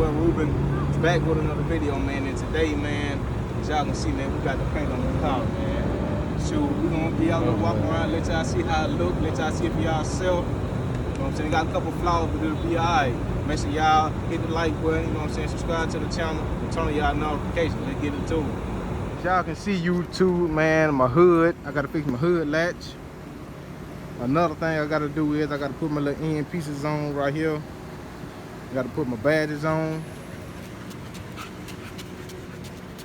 boy Ruben back with another video, man. And today, man, as y'all can see, man, we got the paint on the car, man. So we gonna be out and walk around, let y'all see how it look, let y'all see it for y'allself. You know what I'm saying? It got a couple flaws, but it'll be alright. Make sure y'all hit the like button, you know what I'm saying? Subscribe to the channel and turn on y'all notifications. Let's get into it. As y'all can see, YouTube, man, my hood. I gotta fix my hood latch. Another thing I gotta do is I gotta put my little end pieces on right here. I gotta put my badges on.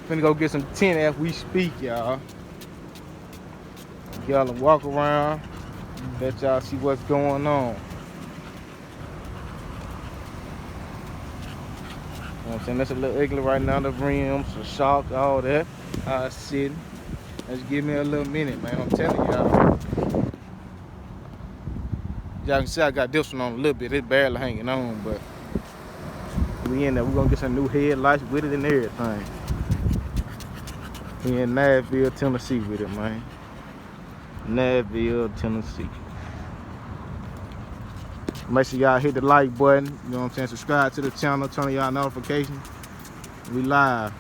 Finna go get some tint as we speak, y'all. Y'all walk around, let y'all see what's going on. You know what I'm saying? That's a little ugly right now, the rims, the shock, all that. I sitting. Just give me a little minute, man. I'm telling y'all. Y'all can see I got this one on a little bit. It's barely hanging on, but we in there. We're gonna get some new headlights with it and everything. We in Nashville, Tennessee with it, man. Nashville, Tennessee. Make sure y'all hit the like button. You know what I'm saying? Subscribe to the channel, turn on y'all notifications. We live.